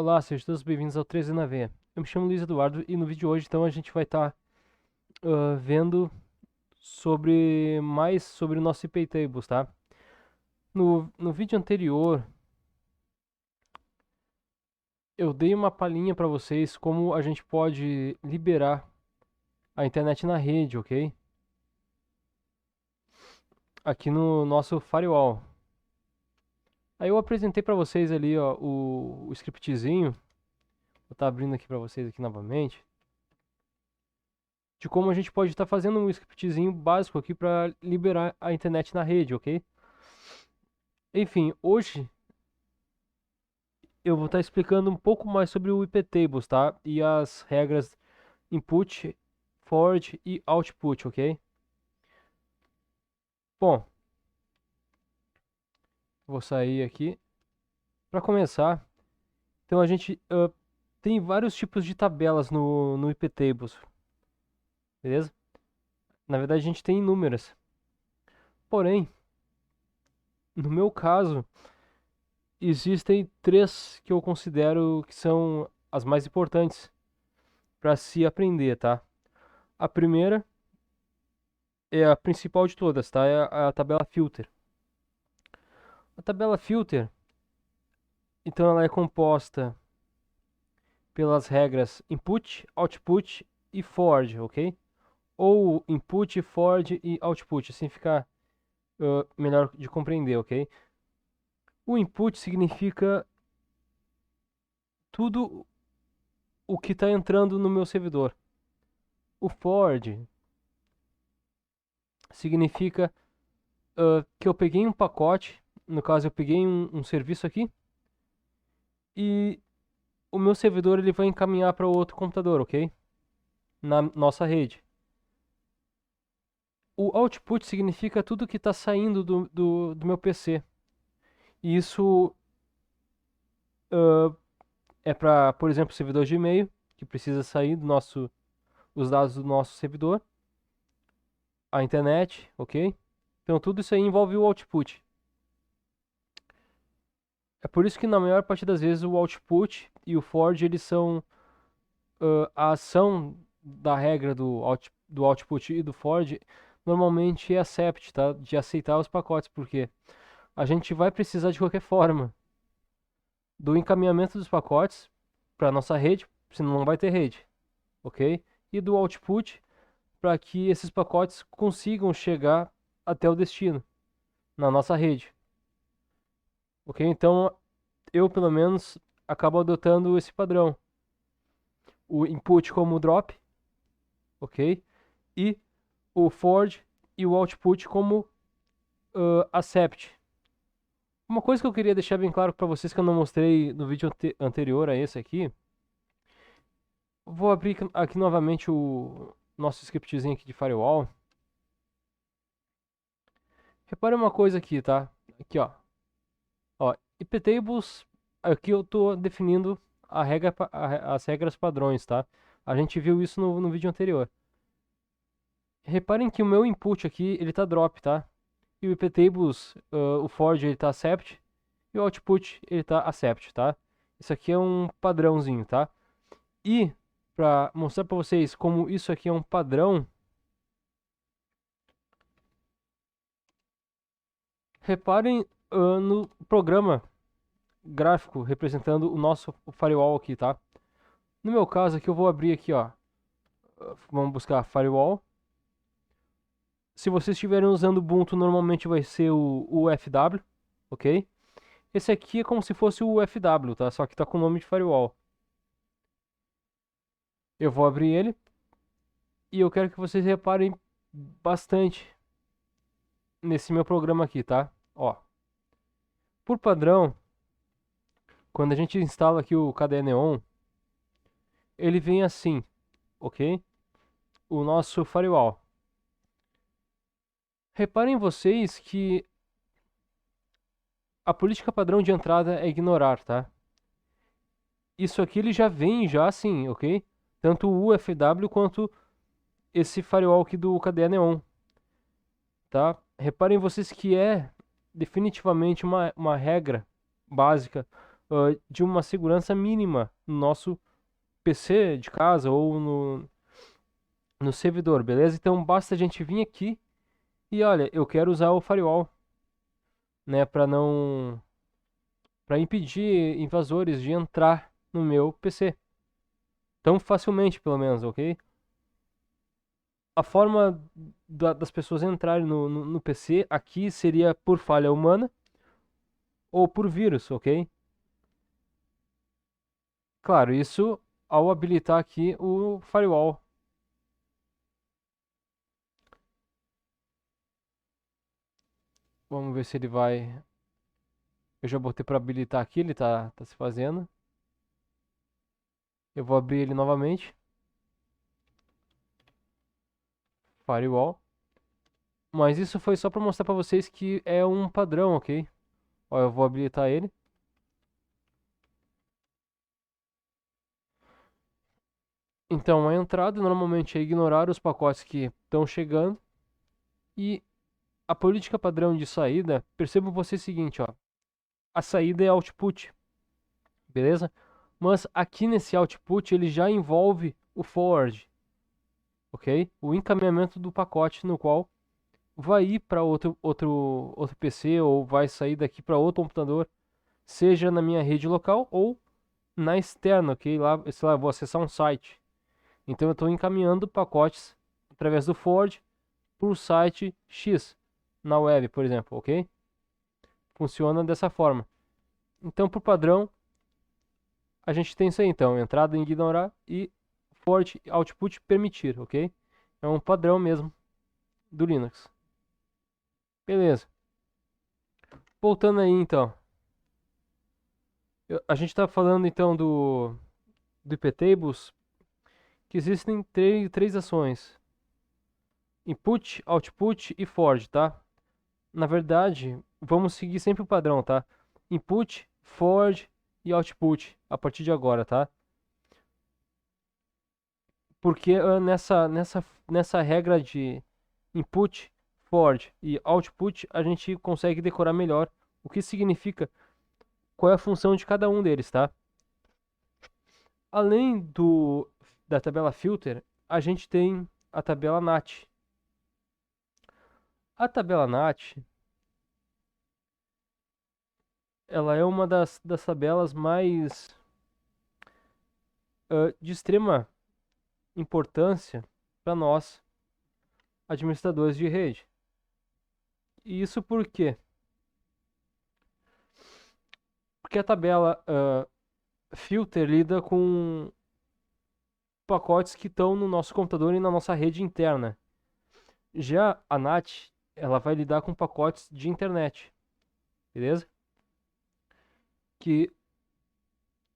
Olá, sejam todos bem-vindos ao 13 na Veia. Eu me chamo Luiz Eduardo e no vídeo de hoje, então, a gente vai estar vendo mais sobre o nosso IP Tables, tá? No vídeo anterior, eu dei uma palhinha para vocês como a gente pode liberar a internet na rede, ok? Aqui no nosso firewall. Aí eu apresentei para vocês ali, ó, o scriptzinho. Vou estar abrindo aqui para vocês aqui novamente. De como a gente pode estar fazendo um scriptzinho básico aqui para liberar a internet na rede, ok? Enfim, hoje eu vou estar explicando um pouco mais sobre o iptables, tá? E as regras input, forward e output, ok? Bom, vou sair aqui. Para começar, então a gente tem vários tipos de tabelas no iptables, beleza? Na verdade, a gente tem inúmeras. Porém, no meu caso, existem três que eu considero que são as mais importantes para se aprender, tá? A primeira é a principal de todas, tá? É a tabela filter. A tabela filter, então ela é composta pelas regras input, output e forward, ok? Ou input, forward e output, assim fica melhor de compreender, ok? O input significa tudo o que está entrando no meu servidor. O forward significa que eu peguei um pacote, no caso eu peguei um serviço aqui, e o meu servidor ele vai encaminhar para o outro computador, ok? Na nossa rede. O output significa tudo que está saindo do meu PC. E isso é para, por exemplo, servidor de e-mail, que precisa sair os dados do nosso servidor, a internet, ok? Então tudo isso aí envolve o output. É por isso que na maior parte das vezes o output e o forward eles são a ação da regra do output e do forward normalmente é accept, tá? De aceitar os pacotes, porque a gente vai precisar de qualquer forma do encaminhamento dos pacotes para nossa rede, senão não vai ter rede, ok? E do output para que esses pacotes consigam chegar até o destino na nossa rede, ok? Então eu pelo menos acabo adotando esse padrão, o input como drop, ok? E o forward e o output como accept. Uma coisa que eu queria deixar bem claro para vocês que eu não mostrei no vídeo anterior a esse aqui. Vou abrir aqui novamente o nosso scriptzinho aqui de firewall. Repare uma coisa aqui, tá? Aqui, ó. Ó, iptables, aqui eu tô definindo as regras padrões, tá? A gente viu isso no vídeo anterior. Reparem que o meu input aqui, ele tá drop, tá? E o iptables, o forward, ele tá accept. E o output, ele tá accept, tá? Isso aqui é um padrãozinho, tá? E, para mostrar para vocês como isso aqui é um padrão, reparem no programa gráfico representando o nosso firewall aqui, tá? No meu caso aqui eu vou abrir aqui, ó. Vamos buscar firewall. Se vocês estiverem usando Ubuntu, normalmente vai ser o FW, ok? Esse aqui é como se fosse o FW, tá? Só que tá com o nome de firewall. Eu vou abrir ele e eu quero que vocês reparem bastante nesse meu programa aqui, tá? Ó, por padrão, quando a gente instala aqui o KDE Neon, ele vem assim, ok? O nosso firewall. Reparem vocês que a política padrão de entrada é ignorar, tá? Isso aqui ele já vem já assim, ok? Tanto o UFW quanto esse firewall aqui do KDE Neon, tá? Reparem vocês que é definitivamente uma regra básica de uma segurança mínima no nosso PC de casa ou no servidor, beleza? Então basta a gente vir aqui e olha, eu quero usar o firewall, né, para impedir invasores de entrar no meu PC tão facilmente, pelo menos, ok? A forma das pessoas entrarem no PC aqui seria por falha humana ou por vírus, ok? Claro, isso ao habilitar aqui o firewall. Vamos ver se ele vai. Eu já botei para habilitar aqui, ele tá se fazendo. Eu vou abrir ele novamente. Firewall. Mas isso foi só para mostrar para vocês que é um padrão, ok? Ó, eu vou habilitar ele. Então, a entrada normalmente é ignorar os pacotes que estão chegando. E a política padrão de saída, percebam vocês o seguinte, ó. A saída é output, beleza? Mas aqui nesse output ele já envolve o forward, ok? O encaminhamento do pacote no qual vai ir para outro PC ou vai sair daqui para outro computador, seja na minha rede local ou na externa, ok? Lá, sei lá, eu vou acessar um site. Então eu estou encaminhando pacotes através do forward para o site X na web, por exemplo, ok? Funciona dessa forma. Então, por padrão, a gente tem isso aí, então, entrada em ignorar e forward output permitir, ok? É um padrão mesmo do Linux. Beleza. Voltando aí, então. A gente está falando, então, do iptables, que existem três ações. Input, output e forward, tá? Na verdade, vamos seguir sempre o padrão, tá? Input, forward e output a partir de agora, tá? Porque nessa regra de input, forward e output, a gente consegue decorar melhor o que significa, qual é a função de cada um deles, tá? Além da tabela filter, a gente tem a tabela NAT. A tabela NAT, ela é uma das tabelas mais de extrema importância para nós, administradores de rede. E isso por quê? Porque a tabela filter lida com pacotes que estão no nosso computador e na nossa rede interna. Já a NAT, ela vai lidar com pacotes de internet, beleza? Que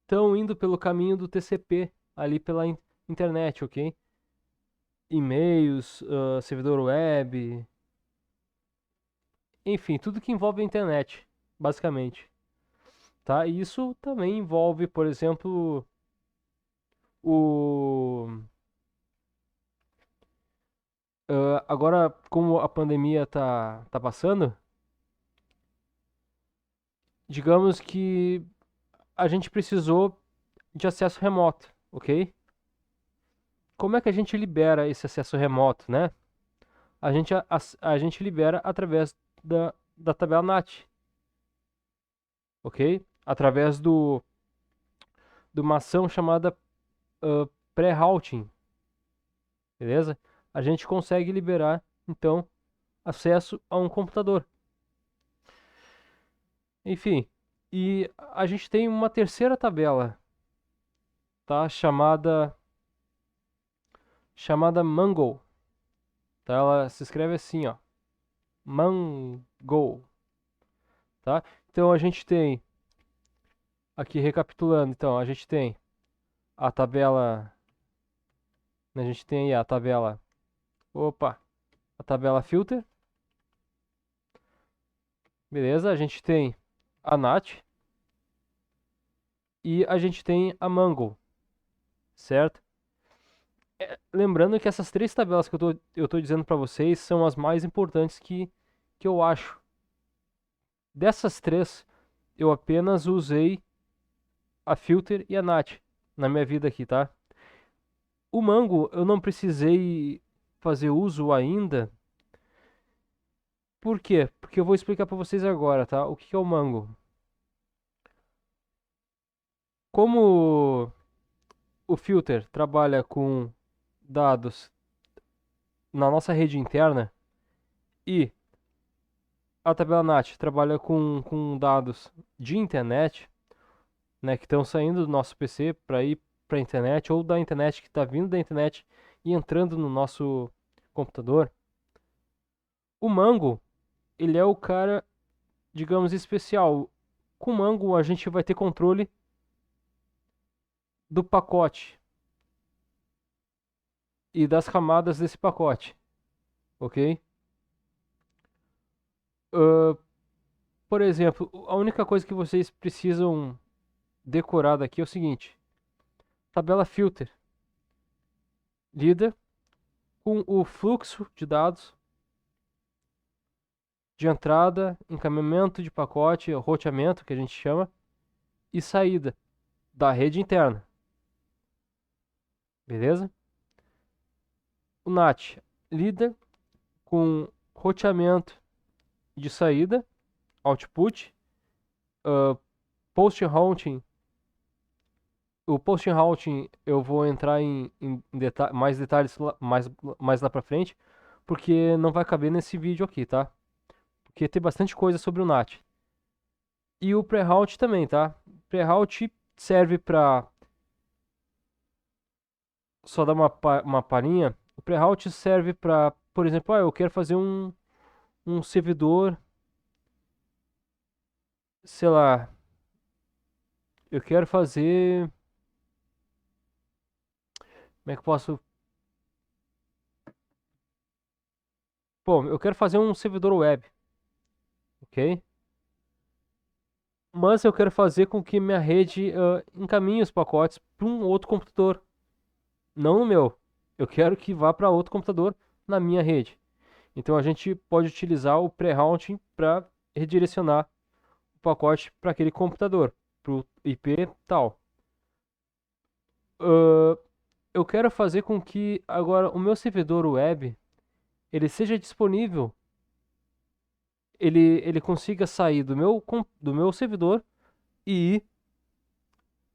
estão indo pelo caminho do TCP, ali pela internet, ok? E-mails, servidor web, enfim, tudo que envolve a internet, basicamente. Tá? E isso também envolve, por exemplo, o agora como a pandemia tá passando, digamos que a gente precisou de acesso remoto, ok? Como é que a gente libera esse acesso remoto, né? A gente libera através da tabela NAT, ok? Através de uma ação chamada pré-routing, beleza? A gente consegue liberar, então, acesso a um computador. Enfim, e a gente tem uma terceira tabela, tá? Chamada Mango, tá? Ela se escreve assim, ó, Mango, tá? Então a gente tem, aqui recapitulando, então a gente tem a tabela, a gente tem aí a tabela, opa, a tabela filter, beleza? A gente tem a NAT e a gente tem a Mango, certo? Lembrando que essas três tabelas que eu tô dizendo para vocês são as mais importantes que eu acho. Dessas três, eu apenas usei a Filter e a NAT na minha vida aqui, tá? O Mango eu não precisei fazer uso ainda. Por quê? Porque eu vou explicar para vocês agora, tá? O que que é o Mango? Como o Filter trabalha com dados na nossa rede interna e a tabela NAT trabalha com dados de internet, né, que estão saindo do nosso PC para ir para a internet ou da internet que está vindo da internet e entrando no nosso computador. O Mango, ele é o cara, digamos, especial. Com o Mango a gente vai ter controle do pacote e das camadas desse pacote, ok? Uh, por exemplo, a única coisa que vocês precisam decorar daqui é o seguinte: tabela filter lida com o fluxo de dados de entrada, encaminhamento de pacote, roteamento que a gente chama, e saída da rede interna, beleza? O NAT lida com roteamento de saída, output, post routing. O post routing eu vou entrar em mais detalhes mais lá pra frente, porque não vai caber nesse vídeo aqui, tá? Porque tem bastante coisa sobre o NAT. E o pre-route também, tá? Pre-route serve para só dar uma palhinha. O pre-route serve para, por exemplo, eu quero fazer um servidor, sei lá, eu quero fazer, como é que eu posso? Bom, eu quero fazer um servidor web, ok? Mas eu quero fazer com que minha rede encaminhe os pacotes para um outro computador, não no meu. Eu quero que vá para outro computador na minha rede. Então a gente pode utilizar o pre-routing para redirecionar o pacote para aquele computador, para o IP tal. Uh, eu quero fazer com que agora o meu servidor web ele seja disponível, ele consiga sair do meu servidor e ir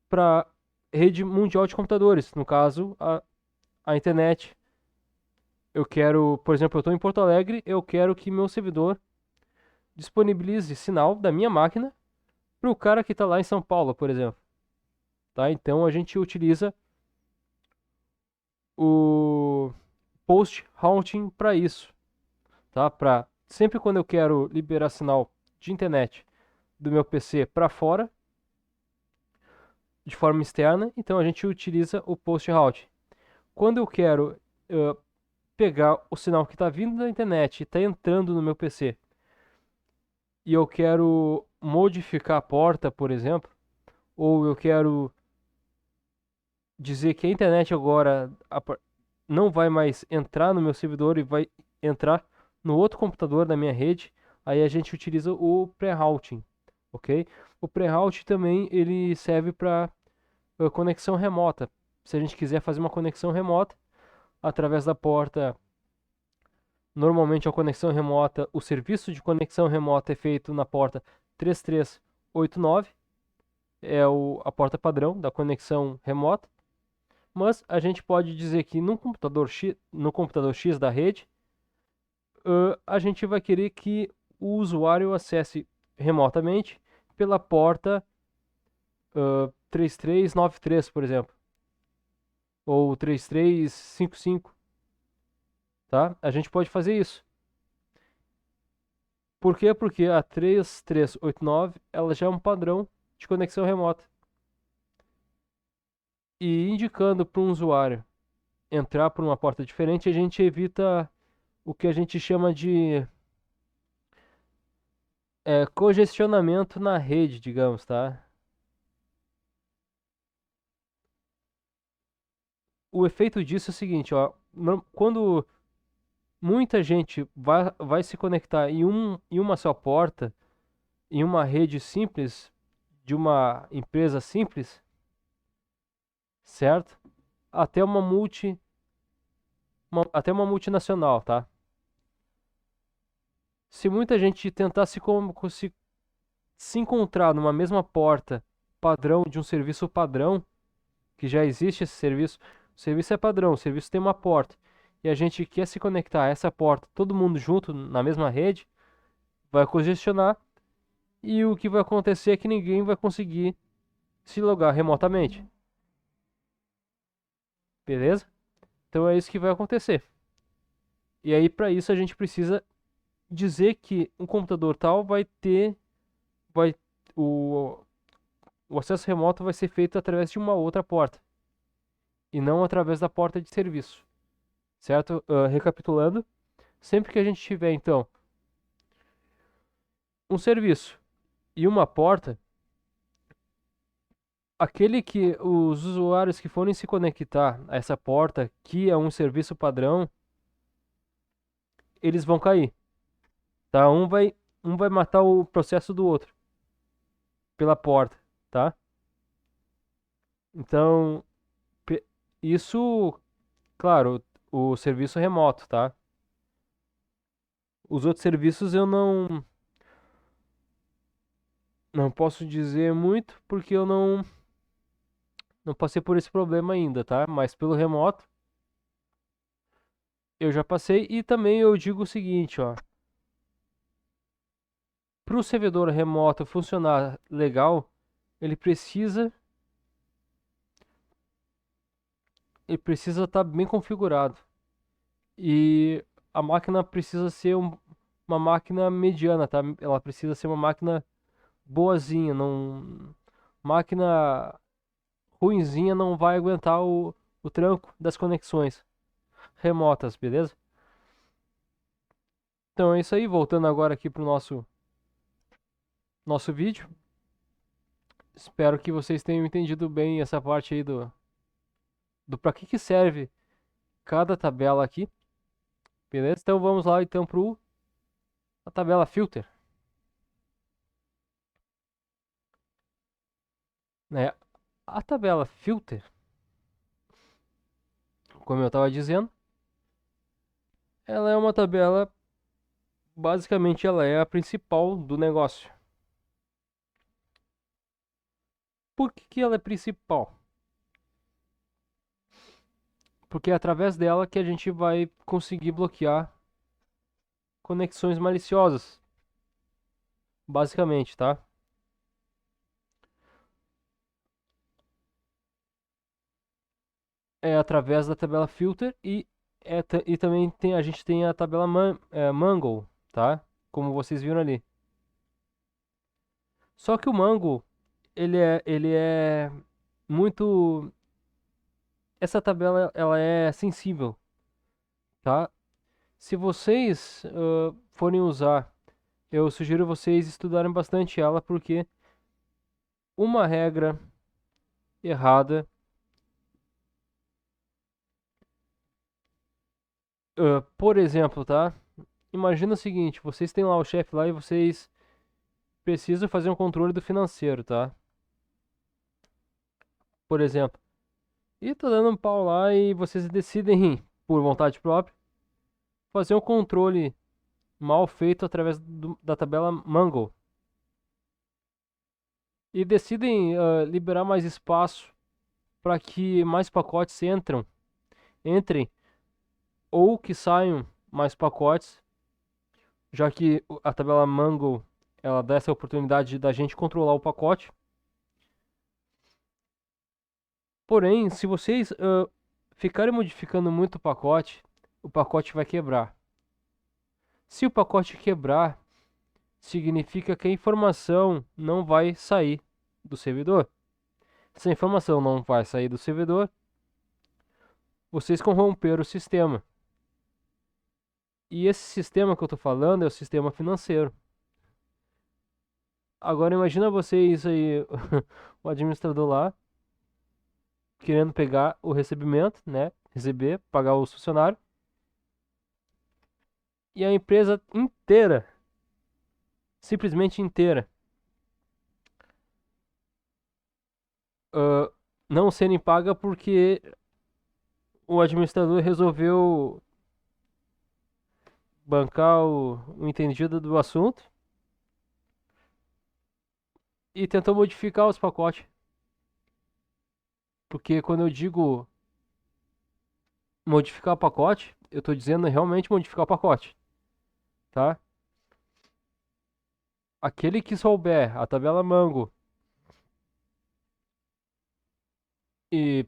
para rede mundial de computadores, no caso a internet. Eu quero, por exemplo, eu estou em Porto Alegre, eu quero que meu servidor disponibilize sinal da minha máquina para o cara que está lá em São Paulo, por exemplo. Tá? Então a gente utiliza o post routing para isso, tá? Para sempre quando eu quero liberar sinal de internet do meu PC para fora, de forma externa, então a gente utiliza o post routing. Quando eu quero pegar o sinal que está vindo da internet e está entrando no meu PC e eu quero modificar a porta, por exemplo, ou eu quero dizer que a internet agora não vai mais entrar no meu servidor e vai entrar no outro computador da minha rede, aí a gente utiliza o pre-routing, ok? O pre-route também ele serve para conexão remota. Se a gente quiser fazer uma conexão remota através da porta, normalmente a conexão remota, o serviço de conexão remota é feito na porta 3389, é a porta padrão da conexão remota. Mas a gente pode dizer que no computador X da rede, a gente vai querer que o usuário acesse remotamente pela porta 3393, por exemplo, ou 3355, tá? A gente pode fazer isso. Por quê? Porque a 3389 ela já é um padrão de conexão remota. E indicando para um usuário entrar por uma porta diferente, a gente evita o que a gente chama de congestionamento na rede, digamos, tá? O efeito disso é o seguinte, ó, quando muita gente vai se conectar em uma só porta, em uma rede simples de uma empresa simples, certo? Até até uma multinacional, tá? Se muita gente tentar se encontrar numa mesma porta padrão de um serviço padrão, que já existe esse serviço, o serviço é padrão, o serviço tem uma porta, e a gente quer se conectar a essa porta, todo mundo junto na mesma rede, vai congestionar, e o que vai acontecer é que ninguém vai conseguir se logar remotamente, beleza? Então é isso que vai acontecer. E aí, para isso, a gente precisa dizer que um computador tal vai, o, o acesso remoto vai ser feito através de uma outra porta e não através da porta de serviço, certo? Recapitulando, sempre que a gente tiver então um serviço e uma porta, aquele que os usuários que forem se conectar a essa porta, que é um serviço padrão, eles vão cair, tá? Um vai matar o processo do outro pela porta, tá? Então, isso, claro, o serviço remoto, tá? Os outros serviços eu não posso dizer muito porque eu não passei por esse problema ainda, tá? Mas pelo remoto eu já passei e também eu digo o seguinte, ó, para o servidor remoto funcionar legal, ele precisa ele precisa estar bem configurado e a máquina precisa ser uma máquina mediana, tá? Ela precisa ser uma máquina boazinha, não máquina ruinzinha não vai aguentar o tranco das conexões remotas, beleza? Então é isso aí, voltando agora aqui pro nosso vídeo. Espero que vocês tenham entendido bem essa parte aí do para que serve cada tabela aqui, beleza? Então vamos lá então pro a tabela filter, né? A tabela filter, como eu estava dizendo, ela é uma tabela, basicamente ela é a principal do negócio. Por que ela é principal? Porque é através dela que a gente vai conseguir bloquear conexões maliciosas, basicamente, tá? É através da tabela filter e também a gente tem a tabela mangle, tá? Como vocês viram ali. Só que o mangle, ele é muito. Essa tabela ela é sensível, tá? Se vocês forem usar, eu sugiro vocês estudarem bastante ela, porque uma regra errada, por exemplo, tá? Imagina o seguinte, vocês têm lá o chefe lá e vocês precisam fazer um controle do financeiro, tá? Por exemplo. E tá dando um pau lá e vocês decidem, por vontade própria, fazer um controle mal feito através da tabela Mango. E decidem liberar mais espaço para que mais pacotes entrem ou que saiam mais pacotes, já que a tabela Mango ela dá essa oportunidade da gente controlar o pacote. Porém, se vocês ficarem modificando muito o pacote vai quebrar. Se o pacote quebrar, significa que a informação não vai sair do servidor. Se a informação não vai sair do servidor, vocês corromperam o sistema. E esse sistema que eu estou falando é o sistema financeiro. Agora imagina vocês aí, o administrador lá, querendo pegar o recebimento, né? Receber, pagar o funcionário. E a empresa inteira, simplesmente inteira, ah, não serem pagas porque o administrador resolveu bancar o entendido do assunto e tentou modificar os pacotes. Porque quando eu digo modificar o pacote, eu estou dizendo realmente modificar o pacote, tá? Aquele que souber a tabela Mango e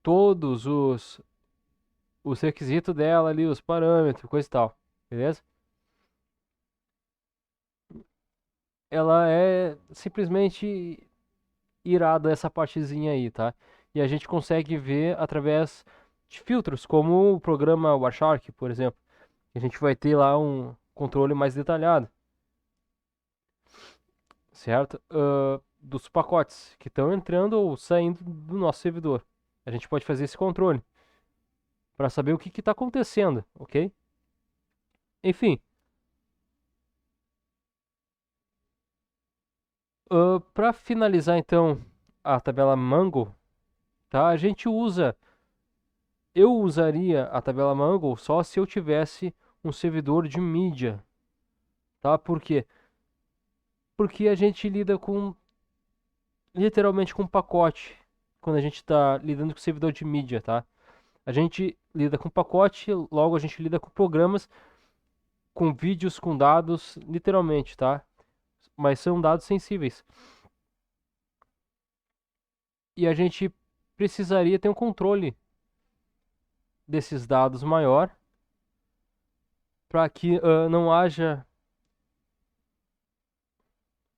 todos os requisitos dela ali, os parâmetros, coisa e tal, beleza? Ela é simplesmente irada essa partezinha aí, tá? E a gente consegue ver através de filtros, como o programa Wireshark, por exemplo. A gente vai ter lá um controle mais detalhado, certo? Dos pacotes que estão entrando ou saindo do nosso servidor. A gente pode fazer esse controle para saber o que está acontecendo, ok? Enfim, para finalizar então a tabela Mango, tá? Eu usaria a tabela Mango só se eu tivesse um servidor de mídia, tá? Por quê? Porque a gente lida com literalmente com pacote quando a gente está lidando com servidor de mídia, tá? A gente lida com pacote, logo a gente lida com programas, com vídeos, com dados, literalmente, tá? Mas são dados sensíveis. E a gente precisaria ter um controle desses dados maior para que não haja,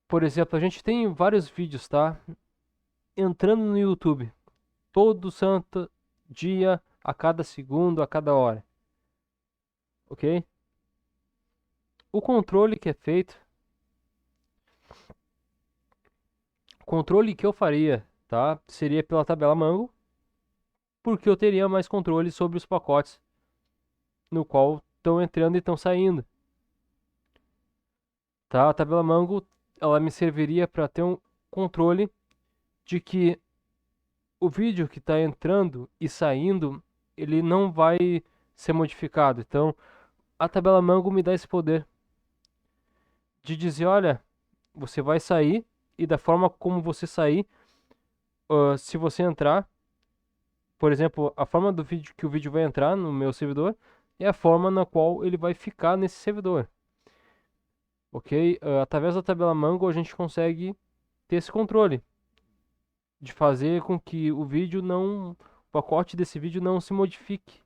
por exemplo, a gente tem vários vídeos, tá? Entrando no YouTube todo santo dia, a cada segundo, a cada hora, ok? O controle que é feito, o controle que eu faria, tá? Seria pela tabela Mango, porque eu teria mais controle sobre os pacotes no qual estão entrando e estão saindo, tá? A tabela Mango, ela me serviria para ter um controle de que o vídeo que está entrando e saindo, ele não vai ser modificado. Então, a tabela Mango me dá esse poder de dizer, olha, você vai sair e da forma como você sair, se você entrar, por exemplo, a forma do vídeo que o vídeo vai entrar no meu servidor é a forma na qual ele vai ficar nesse servidor, ok? Através da tabela Mango a gente consegue ter esse controle de fazer com que o pacote desse vídeo não se modifique,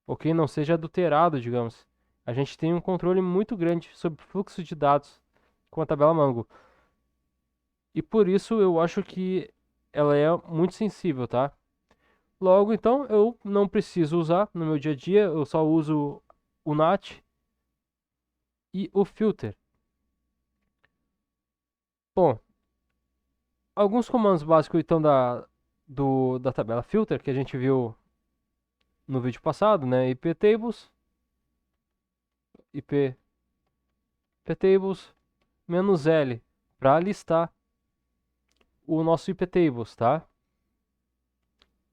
ok? Não seja adulterado, digamos. A gente tem um controle muito grande sobre o fluxo de dados com a tabela Mango. E por isso eu acho que ela é muito sensível, tá? Logo, então, eu não preciso usar no meu dia a dia, eu só uso o NAT e o filter. Bom, alguns comandos básicos então da tabela filter que a gente viu no vídeo passado, né? iptables, iptables "-l para listar o nosso iptables, tá?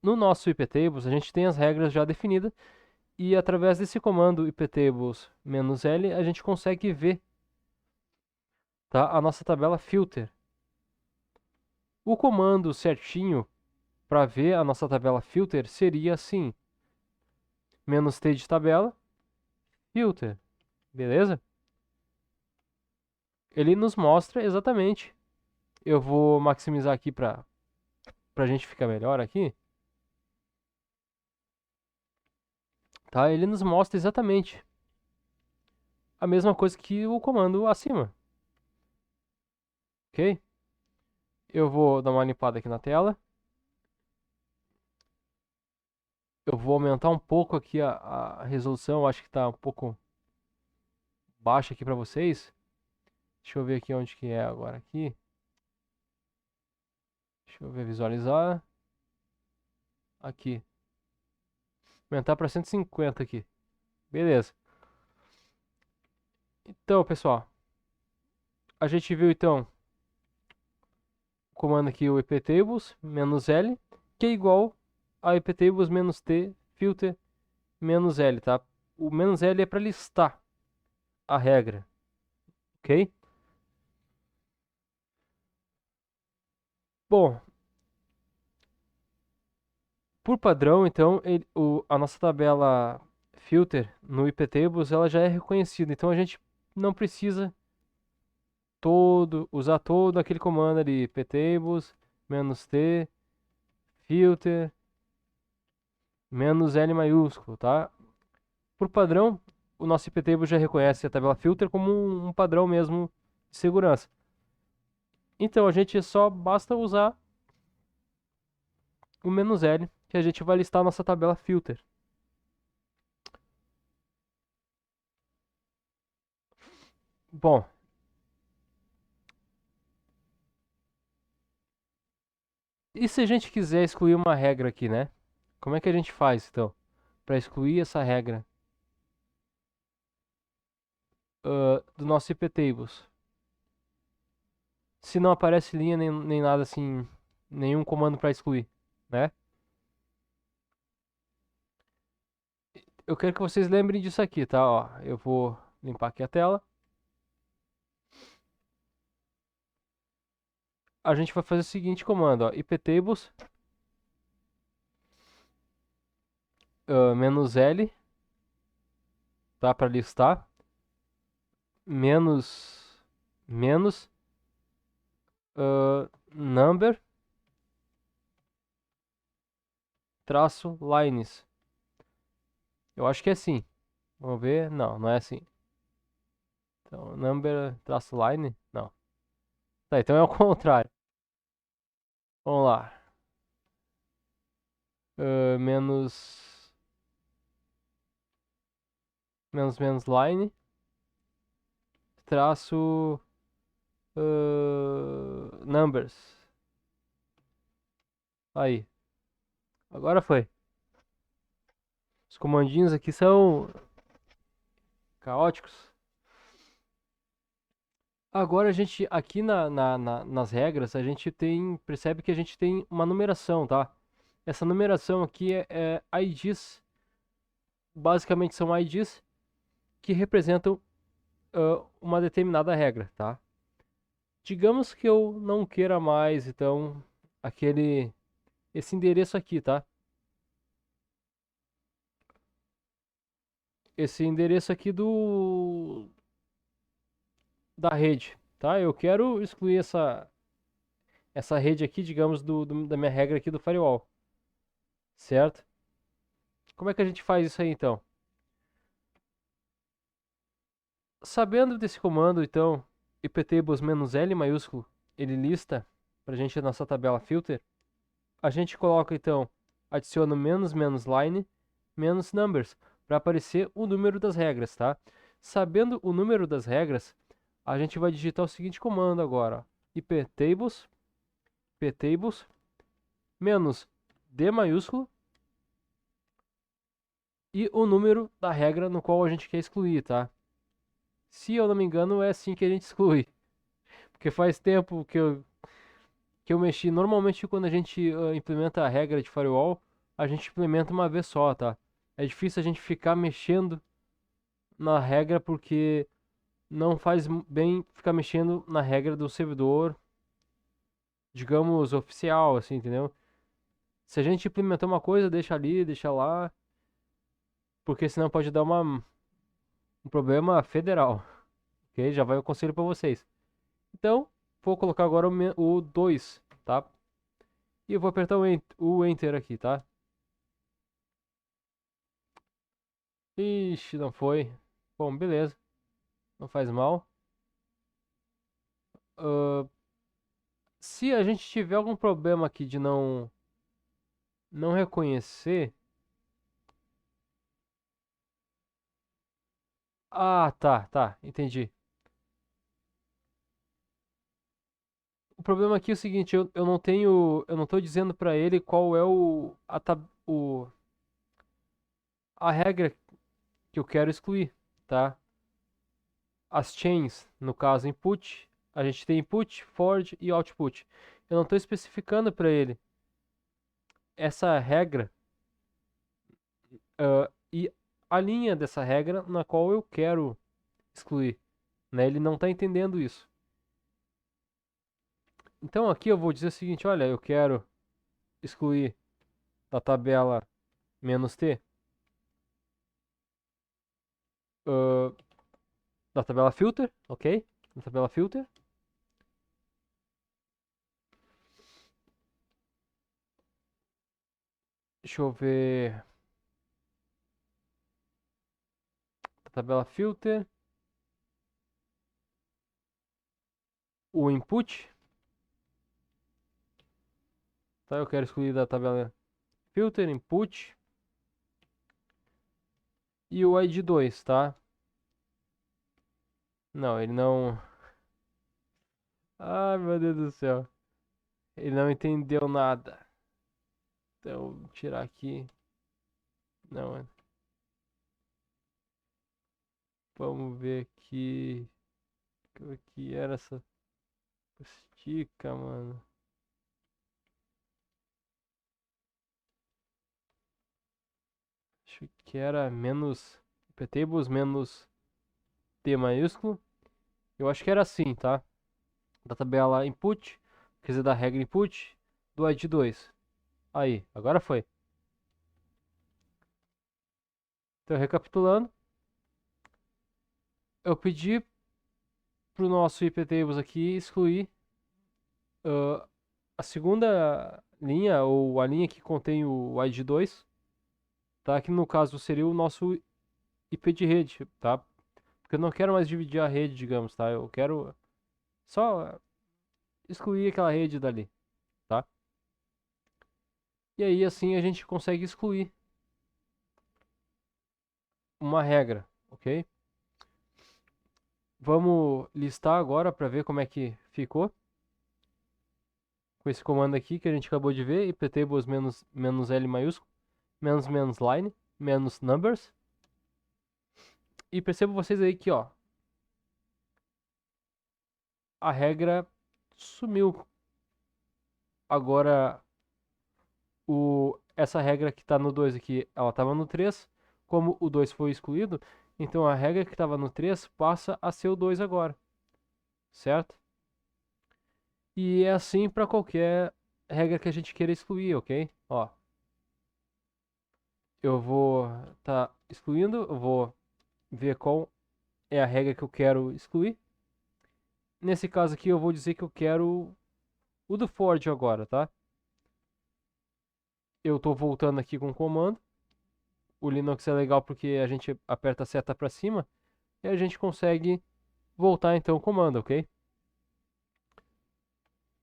No nosso iptables a gente tem as regras já definidas e através desse comando iptables "-l a gente consegue ver, tá, a nossa tabela filter. O comando certinho para ver a nossa tabela filter seria assim: "-t de tabela, filter", beleza? Ele nos mostra exatamente. Eu vou maximizar aqui para a gente ficar melhor aqui, tá? Ele nos mostra exatamente a mesma coisa que o comando acima, ok? Eu vou dar uma limpada aqui na tela. Eu vou aumentar um pouco aqui a resolução, acho que está um pouco baixa aqui para vocês. Deixa eu ver aqui onde que é agora aqui. Deixa eu ver, visualizar. Aqui. Aumentar para 150 aqui. Beleza. Então, pessoal, a gente viu então comando aqui o iptables -L, que é igual a iptables -t filter -L, tá? O -L é para listar a regra, ok? Bom, por padrão, então, a nossa tabela filter no iptables ela já é reconhecida, então a gente não precisa usar todo aquele comando ali, iptables -t filter -L maiúsculo, tá? Por padrão, o nosso iptable já reconhece a tabela filter como um padrão mesmo de segurança. Então a gente só basta usar o "-l", que a gente vai listar a nossa tabela filter. Bom, e se a gente quiser excluir uma regra aqui, né? Como é que a gente faz então para excluir essa regra do nosso iptables? Se não aparece linha nem nada assim, nenhum comando para excluir, né? Eu quero que vocês lembrem disso aqui, tá? Ó, eu vou limpar aqui a tela. A gente vai fazer o seguinte comando, ó, iptables -L, tá? Para listar, menos number traço lines. Eu acho que é assim. Vamos ver. Não, não é assim. Então, number traço line? Não. Tá, então é o contrário. Vamos lá. Menos line traço numbers. Aí. Agora foi. Os comandinhos aqui são caóticos. Agora a gente, aqui nas regras, a gente percebe que a gente tem uma numeração, tá? Essa numeração aqui é IDs, basicamente são IDs que representam uma determinada regra, tá? Digamos que eu não queira mais, então, esse endereço aqui, tá? Esse endereço aqui da rede, tá? Eu quero excluir essa rede aqui, digamos, da minha regra aqui do firewall, certo? Como é que a gente faz isso aí, então? Sabendo desse comando, então, iptables -L maiúsculo, ele lista pra gente a nossa tabela filter, a gente coloca, então, adiciona line, menos numbers, para aparecer o número das regras, tá? Sabendo o número das regras, a gente vai digitar o seguinte comando agora, ó, iptables menos D maiúsculo e o número da regra no qual a gente quer excluir, tá? Se eu não me engano, é assim que a gente exclui. Porque faz tempo que eu mexi. Normalmente, quando a gente implementa a regra de firewall, a gente implementa uma vez só, tá? É difícil a gente ficar mexendo na regra porque não faz bem ficar mexendo na regra do servidor, digamos, oficial, assim, entendeu? Se a gente implementar uma coisa, deixa ali, deixa lá, porque senão pode dar um problema federal, ok? Já vai o conselho para vocês. Então, vou colocar agora o 2, tá? E eu vou apertar o Enter aqui, tá? Ixi, não foi. Bom, beleza. Não faz mal. Ah, se a gente tiver algum problema aqui de não reconhecer. Ah, tá, entendi. O problema aqui é o seguinte, eu não tenho, eu não tô dizendo para ele qual é a regra que eu quero excluir, tá? As chains, no caso input, a gente tem input, forward e output. eu não estou especificando para ele essa regra e a linha dessa regra na qual eu quero excluir, né? Ele não está entendendo isso. Então aqui eu vou dizer o seguinte, olha, eu quero excluir da tabela menos t, uh, da tabela filter, ok? Da tabela filter. Deixa eu ver. Da tabela filter. O input. Tá? Eu quero excluir da tabela filter, input. E o ID 2, tá? Não, ele não. Ai, meu Deus do céu. Ele não entendeu nada. Então, vou tirar aqui. Não, vamos ver aqui. O que era essa estica, mano? Acho que era menos iptables menos T maiúsculo. Eu acho que era assim, tá? Da tabela input, quer dizer, da regra input do ID 2. Aí, agora foi. Então, recapitulando, eu pedi pro nosso iptables aqui excluir a segunda linha, ou a linha que contém o ID 2, tá? Que no caso seria o nosso IP de rede, tá? Porque eu não quero mais dividir a rede, digamos, tá? Eu quero só excluir aquela rede dali, tá? E aí assim a gente consegue excluir uma regra, ok? Vamos listar agora para ver como é que ficou com esse comando aqui que a gente acabou de ver, iptables menos L maiúsculo, menos line, menos numbers. E percebam vocês aí que, ó, a regra sumiu. Agora, essa regra que está no 2 aqui, ela estava no 3. Como o 2 foi excluído, então a regra que estava no 3 passa a ser o 2 agora. Certo? E é assim para qualquer regra que a gente queira excluir, ok? Ó, eu vou estar excluindo, eu vou ver qual é a regra que eu quero excluir. Nesse caso aqui eu vou dizer que eu quero o do Ford agora, tá? Eu estou voltando aqui com o comando. O Linux é legal porque a gente aperta a seta para cima e a gente consegue voltar então o comando, ok?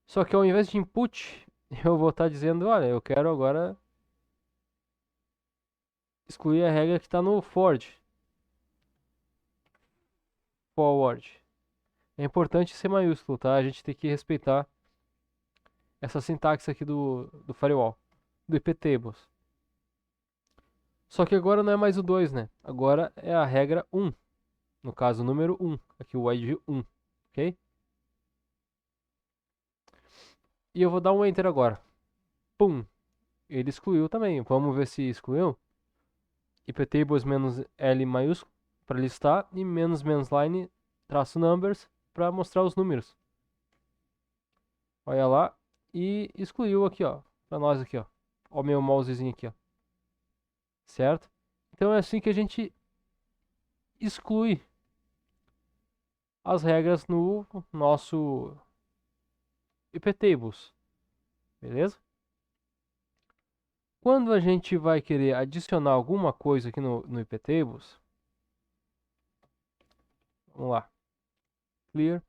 Só que ao invés de input, eu vou estar dizendo, olha, eu quero agora excluir a regra que está no forward. É importante ser maiúsculo, tá? A gente tem que respeitar essa sintaxe aqui do firewall, do iptables. Só que agora não é mais o 2, né? Agora é a regra 1. No caso, o número 1. Aqui o ID 1, ok? E eu vou dar um Enter agora. Pum! Ele excluiu também. Vamos ver se excluiu. Iptables menos L maiúsculo para listar e menos line traço numbers para mostrar os números. Olha lá. E excluiu aqui, ó. Para nós aqui, ó. Ó o meu mousezinho aqui, ó. Certo? Então é assim que a gente exclui as regras no nosso iptables. Beleza? Quando a gente vai querer adicionar alguma coisa aqui no iptables, vamos lá. Clear,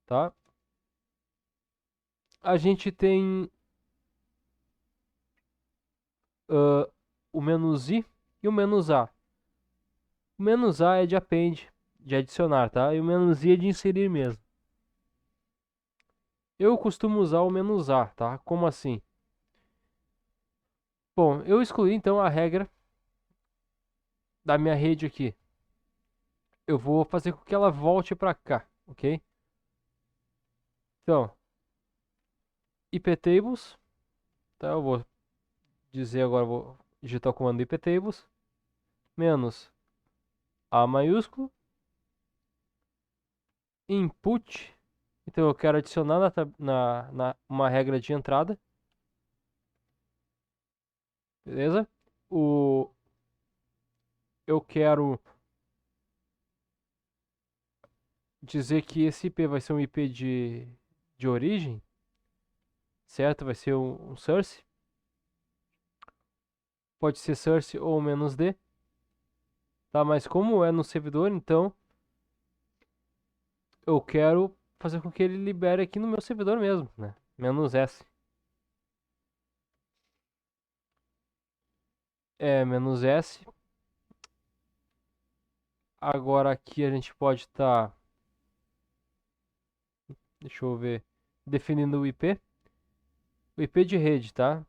tá? A gente tem o menos I e o menos A. O menos A é de append, de adicionar, tá? E o menos I é de inserir mesmo. Eu costumo usar o menos A, tá? Como assim? Bom, eu excluí então a regra da minha rede aqui. Eu vou fazer com que ela volte para cá, ok? Então, iptables, tá? Eu vou dizer agora, vou digitar o comando iptables menos A maiúsculo, input, então eu quero adicionar uma regra de entrada, beleza? Eu quero dizer que esse IP vai ser um IP de origem, certo? Vai ser um source, pode ser source ou "-d", tá? Mas como é no servidor, então eu quero fazer com que ele libere aqui no meu servidor mesmo, né? "-s". "-s". Agora aqui a gente pode estar, deixa eu ver, definindo o IP de rede, tá?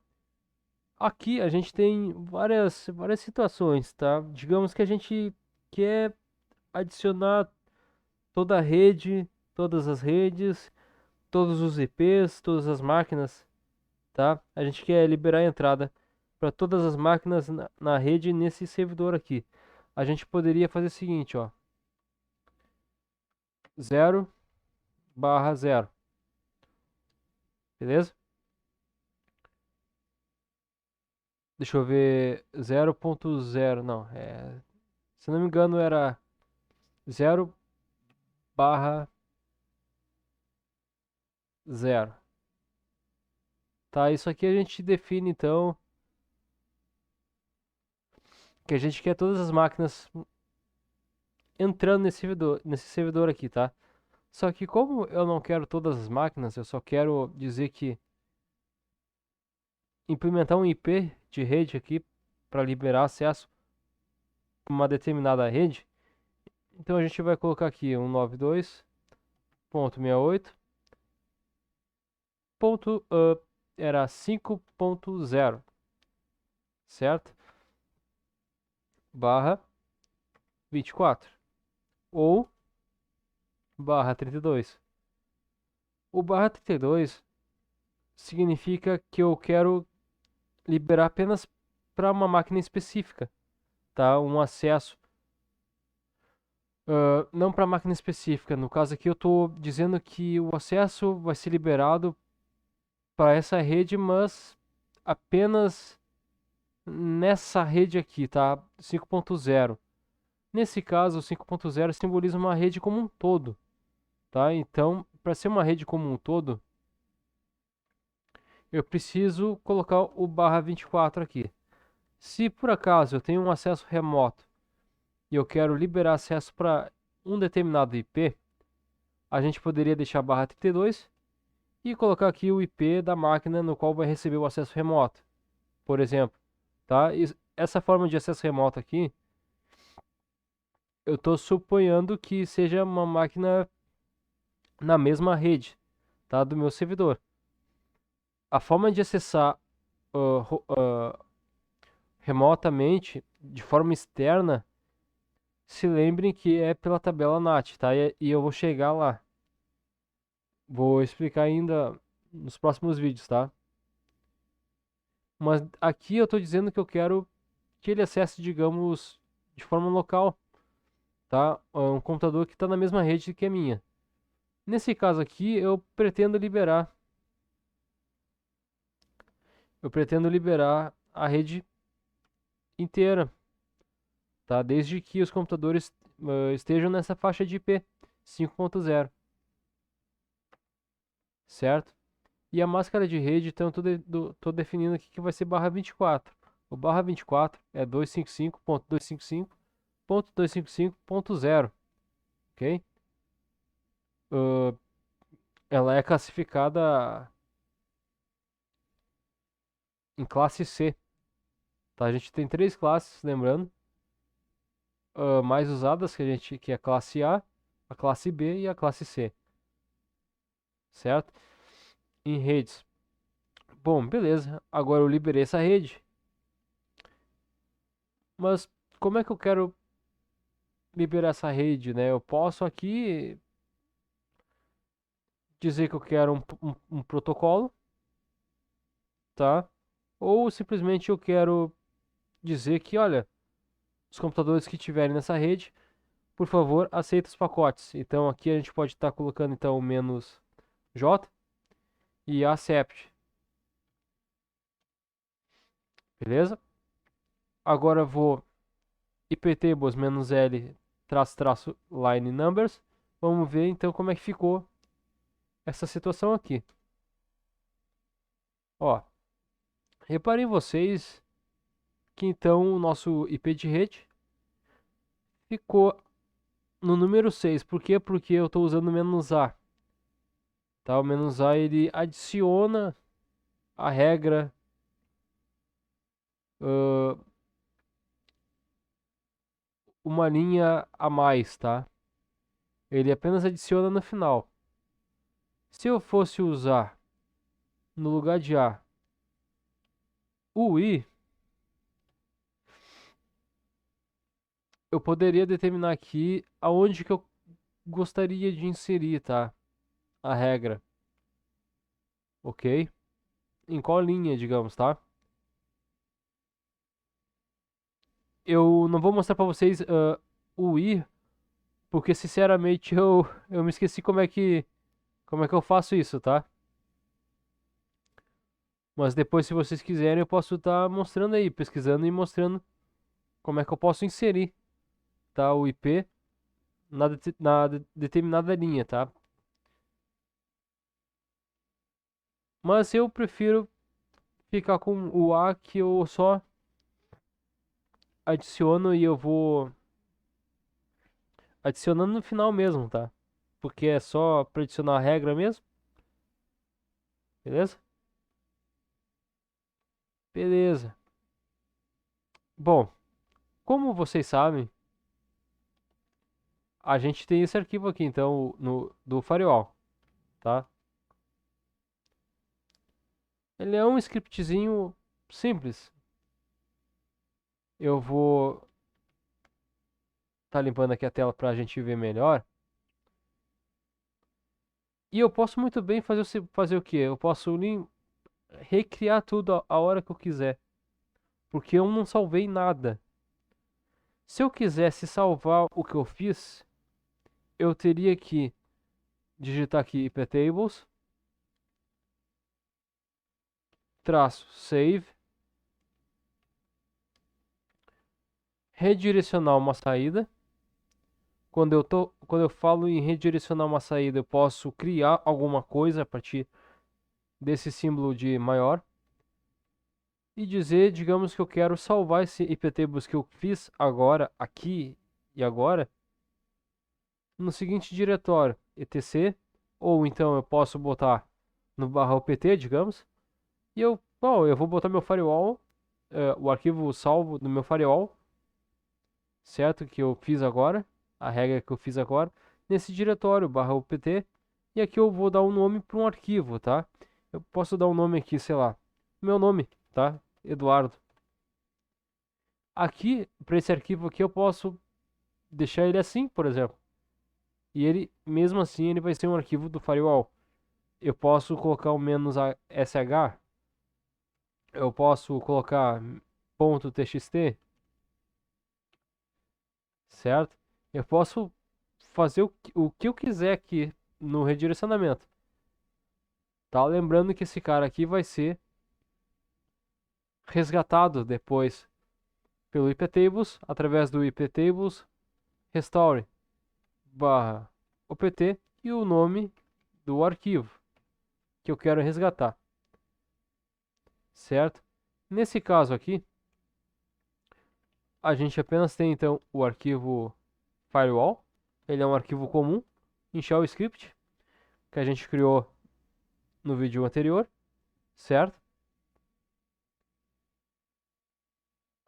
Aqui a gente tem várias situações, tá? Digamos que a gente quer adicionar toda a rede, todas as redes, todos os IPs, todas as máquinas, tá? A gente quer liberar a entrada para todas as máquinas na rede nesse servidor aqui. A gente poderia fazer o seguinte, ó, 0/0, beleza? Deixa eu ver, 0.0, não, se não me engano era 0/0. Tá, isso aqui a gente define então que a gente quer todas as máquinas entrando nesse servidor aqui, tá? Só que como eu não quero todas as máquinas, eu só quero dizer que implementar um IP de rede aqui para liberar acesso a uma determinada rede. Então a gente vai colocar aqui 192.68. Era 5.0, certo? Barra 24 ou barra 32. O barra 32 significa que eu quero liberar apenas para uma máquina específica, tá? Um acesso, não para máquina específica. No caso aqui eu estou dizendo que o acesso vai ser liberado para essa rede, mas apenas nessa rede aqui, tá? 5.0. Nesse caso, o 5.0 simboliza uma rede como um todo, tá? Então, para ser uma rede como um todo, eu preciso colocar o barra 24 aqui. Se por acaso eu tenho um acesso remoto e eu quero liberar acesso para um determinado IP, a gente poderia deixar barra 32 e colocar aqui o IP da máquina no qual vai receber o acesso remoto, por exemplo, tá? Essa forma de acesso remoto aqui, eu estou suponhando que seja uma máquina na mesma rede, tá? Do meu servidor. A forma de acessar remotamente, de forma externa, se lembrem que é pela tabela NAT, tá? E eu vou chegar lá. Vou explicar ainda nos próximos vídeos, tá? Mas aqui eu estou dizendo que eu quero que ele acesse, digamos, de forma local, tá? Um computador que está na mesma rede que a minha. Nesse caso aqui, eu pretendo liberar a rede inteira, tá? Desde que os computadores estejam nessa faixa de IP 5.0, certo? E a máscara de rede, então, tô definindo aqui que vai ser barra 24. O barra 24 é 255.255.255.0, ok? Uh, ela é classificada em classe C, tá? A gente tem três classes, lembrando, mais usadas que é a classe A classe B e a classe C, certo? Em redes. Bom, beleza. Agora eu liberei essa rede, mas como é que eu quero liberar essa rede, né? Eu posso aqui dizer que eu quero um protocolo, tá? Ou simplesmente eu quero dizer que, olha, os computadores que tiverem nessa rede, por favor, aceita os pacotes. Então aqui a gente pode estar colocando então o menos J e accept, beleza? Agora eu vou iptables menos L traço line numbers. Vamos ver então como é que ficou essa situação aqui. Ó, reparem vocês que então o nosso IP de rede ficou no número 6. Por quê? Porque eu estou usando o menos A. Tá? O menos A ele adiciona a regra uma linha a mais, tá? Ele apenas adiciona no final. Se eu fosse usar no lugar de A o I, eu poderia determinar aqui aonde que eu gostaria de inserir, tá? A regra, ok? Em qual linha, digamos, tá? Eu não vou mostrar para vocês o I, porque sinceramente eu me esqueci como é que eu faço isso, tá? Mas depois, se vocês quiserem, eu posso estar mostrando aí, pesquisando e mostrando como é que eu posso inserir, tá? O IP na determinada linha, tá? Mas eu prefiro ficar com o A que eu só adiciono e eu vou adicionando no final mesmo, tá? Porque é só para adicionar a regra mesmo, beleza? Beleza. Bom, como vocês sabem, a gente tem esse arquivo aqui, então, do firewall, tá? Ele é um scriptzinho simples. Eu vou tá limpando aqui a tela para a gente ver melhor. E eu posso muito bem fazer o quê? Eu posso recriar tudo a hora que eu quiser, porque eu não salvei nada. Se eu quisesse salvar o que eu fiz, eu teria que digitar aqui iptables, traço save, redirecionar uma saída. Quando eu falo em redirecionar uma saída, eu posso criar alguma coisa a partir desse símbolo de maior e dizer, digamos que eu quero salvar esse iptables que eu fiz agora, aqui e agora, no seguinte diretório, etc. Ou então eu posso botar no barra opt, digamos, e eu vou botar meu firewall, o arquivo salvo no meu firewall, certo? Que eu fiz agora, a regra que eu fiz agora, nesse diretório barra opt, e aqui eu vou dar um nome para um arquivo, tá? Eu posso dar um nome aqui, sei lá, meu nome, tá? Eduardo. Aqui, para esse arquivo aqui, eu posso deixar ele assim, por exemplo. E ele, mesmo assim, ele vai ser um arquivo do firewall. Eu posso colocar o "-sh", eu posso colocar .txt, certo? Eu posso fazer o que eu quiser aqui no redirecionamento. Tá? Lembrando que esse cara aqui vai ser resgatado depois pelo iptables, através do iptables restore barra opt e o nome do arquivo que eu quero resgatar, certo? Nesse caso aqui, a gente apenas tem então o arquivo firewall, ele é um arquivo comum em Shell Script que a gente criou no vídeo anterior, certo?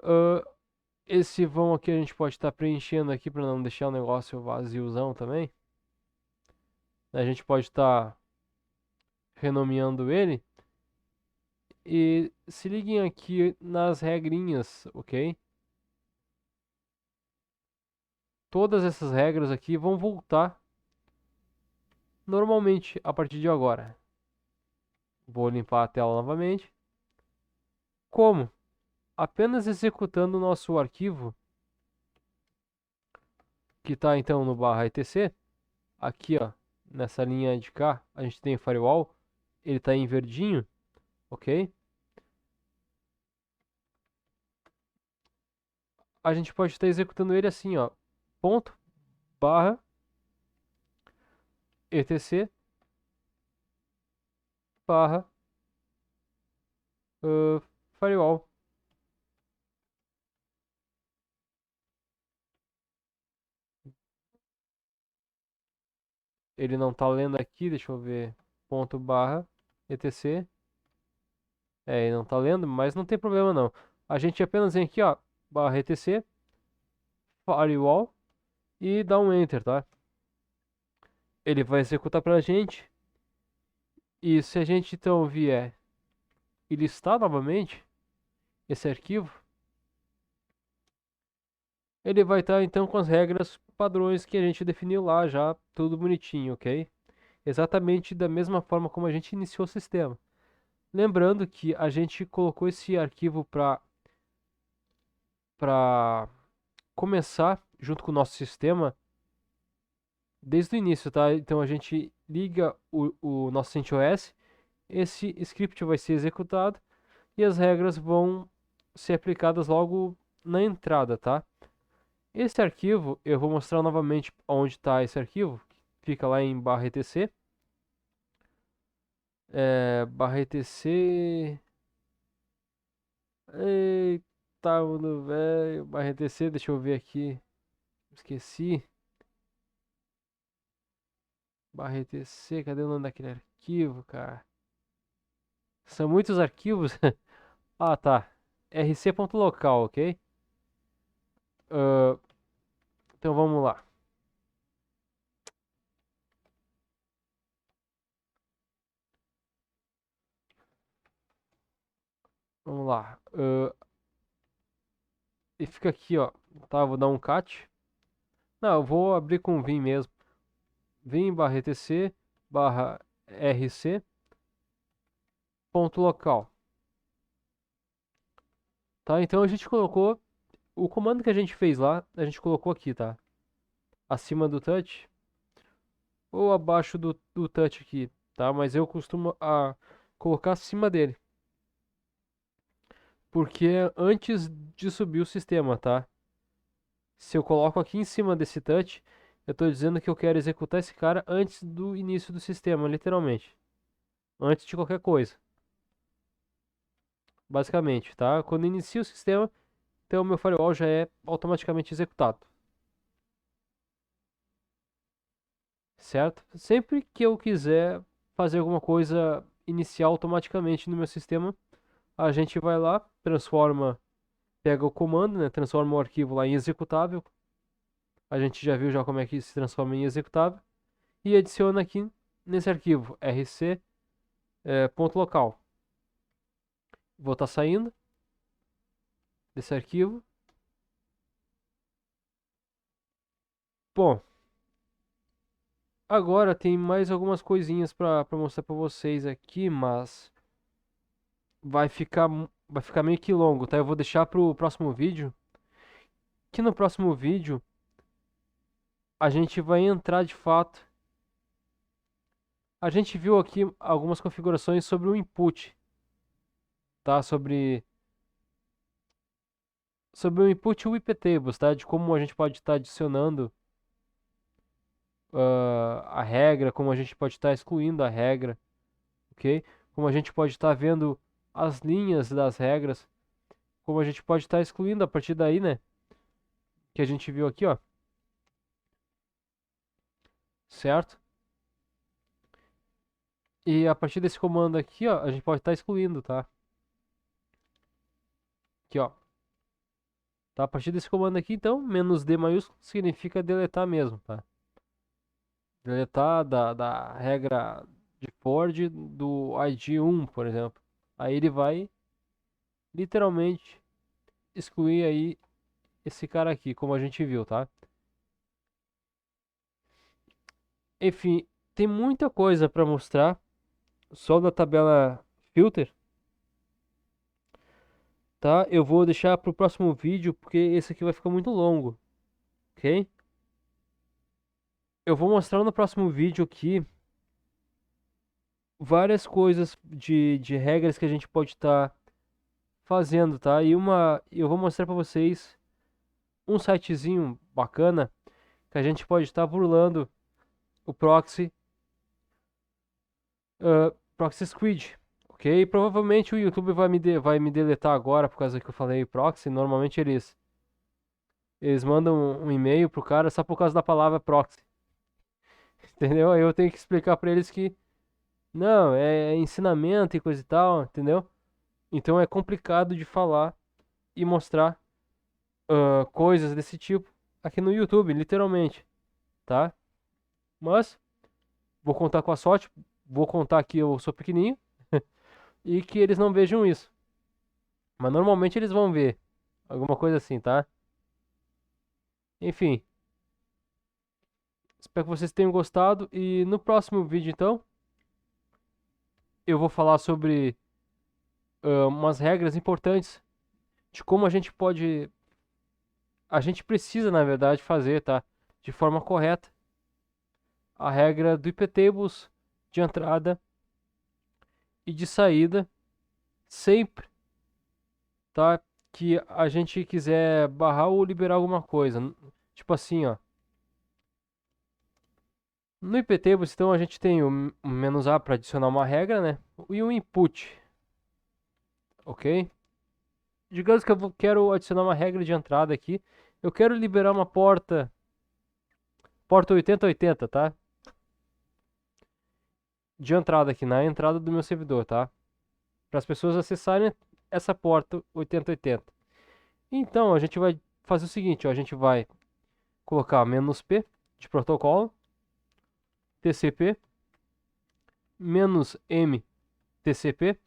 Uh, esse vão aqui a gente pode estar preenchendo aqui para não deixar o negócio vaziozão também. A gente pode estar renomeando ele. E se liguem aqui nas regrinhas, ok? Todas essas regras aqui vão voltar normalmente a partir de agora. Vou limpar a tela novamente. Como? Apenas executando o nosso arquivo, que está então no barra etc, aqui ó, nessa linha de cá, a gente tem o firewall, ele está em verdinho, ok? A gente pode estar executando ele assim, ó, ponto, barra, etc, barra, firewall. Ele não está lendo aqui, deixa eu ver, ponto, barra, etc. Ele não está lendo, mas não tem problema não. A gente apenas vem aqui, ó, barra, etc, firewall, e dá um enter, tá? Ele vai executar pra gente. E se a gente então vier e listar novamente esse arquivo, ele vai estar então com as regras padrões que a gente definiu lá já, tudo bonitinho, ok? Exatamente da mesma forma como a gente iniciou o sistema. Lembrando que a gente colocou esse arquivo para começar junto com o nosso sistema desde o início, tá? Então a gente liga o nosso CentOS, esse script vai ser executado e as regras vão ser aplicadas logo na entrada, tá? Esse arquivo, eu vou mostrar novamente onde está esse arquivo. Fica lá em barra etc. Barra etc. Eita, mano, velho. Barra etc, deixa eu ver aqui. Esqueci. Barra etc, cadê o nome daquele arquivo, cara? São muitos arquivos. Ah, tá. rc.local, ok? Ah, então vamos lá. Vamos lá. E fica aqui, ó. Tá, vou dar um cat. Não, eu vou abrir com vim mesmo. Vim barra etc barra rc ponto local. Tá? Então a gente colocou o comando que a gente fez lá, a gente colocou aqui, tá? Acima do touch ou abaixo do touch aqui, tá? Mas eu costumo colocar acima dele, porque é antes de subir o sistema, tá? Se eu coloco aqui em cima desse touch, eu estou dizendo que eu quero executar esse cara antes do início do sistema, literalmente. Antes de qualquer coisa, basicamente, tá? Quando inicia o sistema, então o meu firewall já é automaticamente executado, certo? Sempre que eu quiser fazer alguma coisa iniciar automaticamente no meu sistema, a gente vai lá, transforma, pega o comando, né? Transforma o arquivo lá em executável. A gente já viu já como é que se transforma em executável e adiciona aqui nesse arquivo rc ponto local. Vou estar saindo desse arquivo. Bom, agora tem mais algumas coisinhas para mostrar para vocês aqui, mas vai ficar meio que longo, tá? Eu vou deixar pro próximo vídeo. Que no próximo vídeo a gente vai entrar de fato. A gente viu aqui algumas configurações sobre o input, tá? Sobre o input e o iptables, tá? De como a gente pode estar adicionando a regra, como a gente pode estar excluindo a regra, ok? Como a gente pode estar vendo as linhas das regras, como a gente pode estar excluindo a partir daí, né? Que a gente viu aqui, ó, certo? E a partir desse comando aqui, ó, a gente pode estar excluindo, tá? Aqui, ó. Tá? A partir desse comando aqui, então, "-d" maiúsculo significa deletar mesmo, tá? Deletar da regra de Ford do ID 1, por exemplo. Aí ele vai literalmente excluir aí esse cara aqui, como a gente viu, tá? Enfim, tem muita coisa para mostrar só da tabela filter. tá? Eu vou deixar pro próximo vídeo, porque esse aqui vai ficar muito longo, ok? Eu vou mostrar no próximo vídeo aqui várias coisas de regras que a gente pode estar fazendo, tá? Eu vou mostrar para vocês um sitezinho bacana que a gente pode estar burlando o proxy squid, ok? Provavelmente o YouTube vai me deletar agora por causa que eu falei proxy. Normalmente eles mandam um e-mail pro cara só por causa da palavra proxy, entendeu? Aí eu tenho que explicar para eles que não, é ensinamento e coisa e tal, entendeu? Então é complicado de falar e mostrar coisas desse tipo aqui no YouTube, literalmente, tá? Mas vou contar com a sorte, vou contar que eu sou pequenininho e que eles não vejam isso. Mas normalmente eles vão ver alguma coisa assim, tá? Enfim, espero que vocês tenham gostado e no próximo vídeo então eu vou falar sobre umas regras importantes de como a gente precisa, na verdade, fazer, tá? De forma correta a regra do iptables de entrada e de saída sempre, tá? Que a gente quiser barrar ou liberar alguma coisa. Tipo assim, ó. No iptables, então, a gente tem o menos "a" para adicionar uma regra, né? E o input, ok? Digamos que quero adicionar uma regra de entrada aqui. Eu quero liberar uma porta 8080, tá? De entrada aqui, na entrada do meu servidor, tá? Para as pessoas acessarem essa porta 8080. Então, a gente vai fazer o seguinte, ó, a gente vai colocar "-p" de protocolo, TCP, "-m" TCP.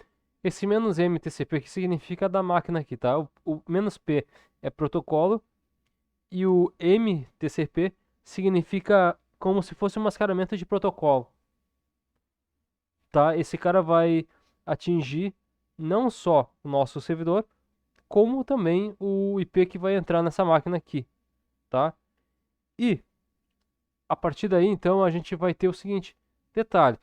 Esse "-m" TCP que significa da máquina aqui, tá? O "-p" é protocolo e o "m" TCP significa como se fosse um mascaramento de protocolo, tá? Esse cara vai atingir não só o nosso servidor, como também o IP que vai entrar nessa máquina aqui, tá? E a partir daí, então, a gente vai ter o seguinte detalhe.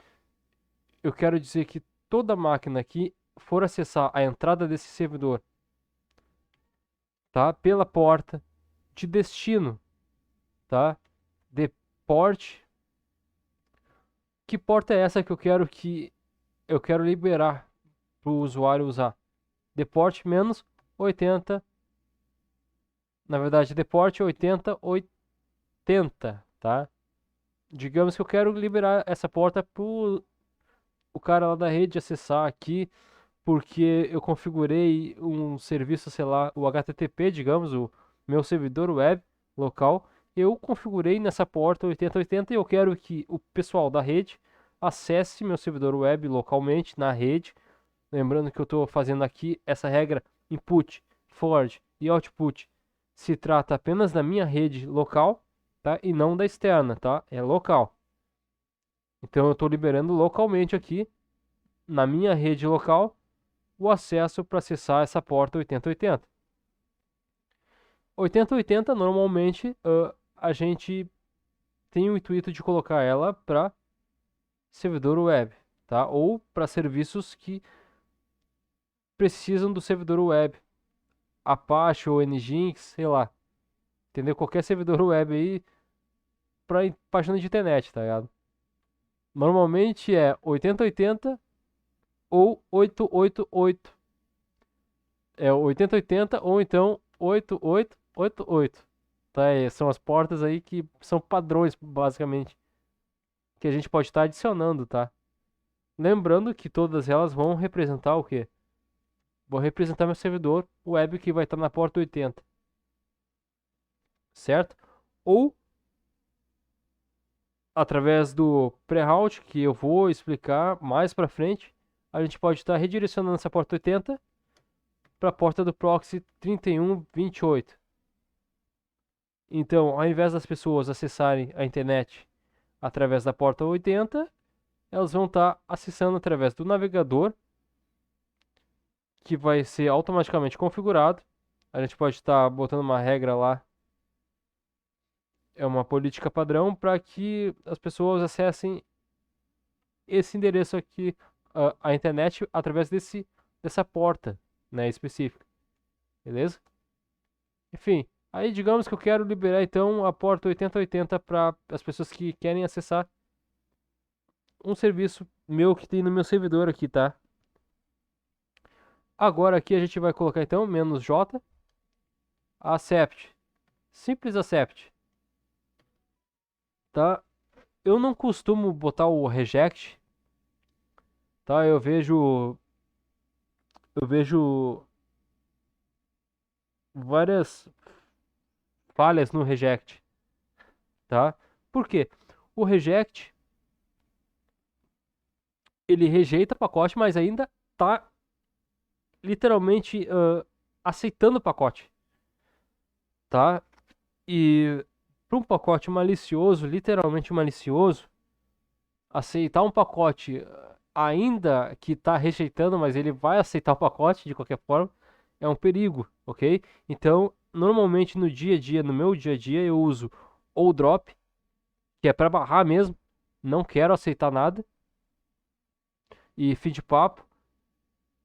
Eu quero dizer que toda máquina que for acessar a entrada desse servidor, tá? Pela porta de destino, tá? De port. Que porta é essa que eu quero liberar para o usuário usar? De port menos 80, na verdade, de port 8080, tá? Digamos que eu quero liberar essa porta para o cara lá da rede acessar aqui, porque eu configurei um serviço, sei lá, o HTTP, digamos, o meu servidor web local, eu configurei nessa porta 8080 e eu quero que o pessoal da rede acesse meu servidor web localmente na rede. Lembrando que eu estou fazendo aqui essa regra input, forward e output se trata apenas da minha rede local, tá? E não da externa, tá? É local. Então eu estou liberando localmente aqui na minha rede local o acesso para acessar essa porta 8080. 8080 normalmente a gente tem o intuito de colocar ela para servidor web, tá? Ou para serviços que precisam do servidor web, Apache ou Nginx, sei lá, entendeu? Qualquer servidor web aí para página de internet, tá ligado? Normalmente é 8080 ou 888. É 8080 ou então 8888. Tá? São as portas aí que são padrões, basicamente, que a gente pode estar adicionando, tá? Lembrando que todas elas vão representar o quê? Vão representar meu servidor web que vai estar na porta 80, certo? Ou através do pre-route, que eu vou explicar mais para frente, a gente pode estar redirecionando essa porta 80 para a porta do proxy 3128. Então, ao invés das pessoas acessarem a internet através da porta 80, elas vão estar acessando através do navegador que vai ser automaticamente configurado. A gente pode estar botando uma regra lá, é uma política padrão para que as pessoas acessem esse endereço aqui, a internet, através dessa porta, né, específica, beleza? Enfim, aí digamos que eu quero liberar então a porta 8080 para as pessoas que querem acessar um serviço meu que tem no meu servidor aqui, tá? Agora aqui a gente vai colocar então "-j", accept, simples accept, tá? Eu não costumo botar o reject, tá? Eu vejo várias falhas no reject, tá? Por quê? O reject, ele rejeita o pacote, mas ainda tá literalmente aceitando o pacote, tá? E para um pacote malicioso, literalmente malicioso, aceitar um pacote ainda que está rejeitando, mas ele vai aceitar o pacote de qualquer forma, é um perigo, ok? Então, normalmente no dia a dia, no meu dia a dia, eu uso ou drop, que é para barrar mesmo, não quero aceitar nada, e fim de papo,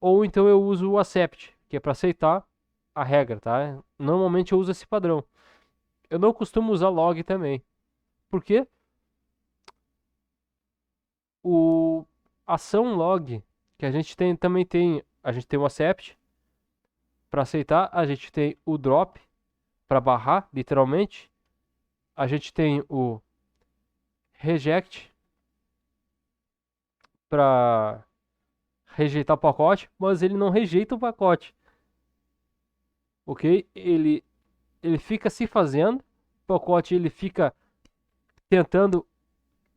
ou então eu uso o accept, que é para aceitar a regra, tá? Normalmente eu uso esse padrão. Eu não costumo usar log também. Por quê? O ação log que a gente tem também tem, a gente tem o accept para aceitar, a gente tem o drop para barrar, literalmente. A gente tem o reject para rejeitar o pacote, mas ele não rejeita o pacote, ok? Ele fica se fazendo, o pacote ele fica tentando,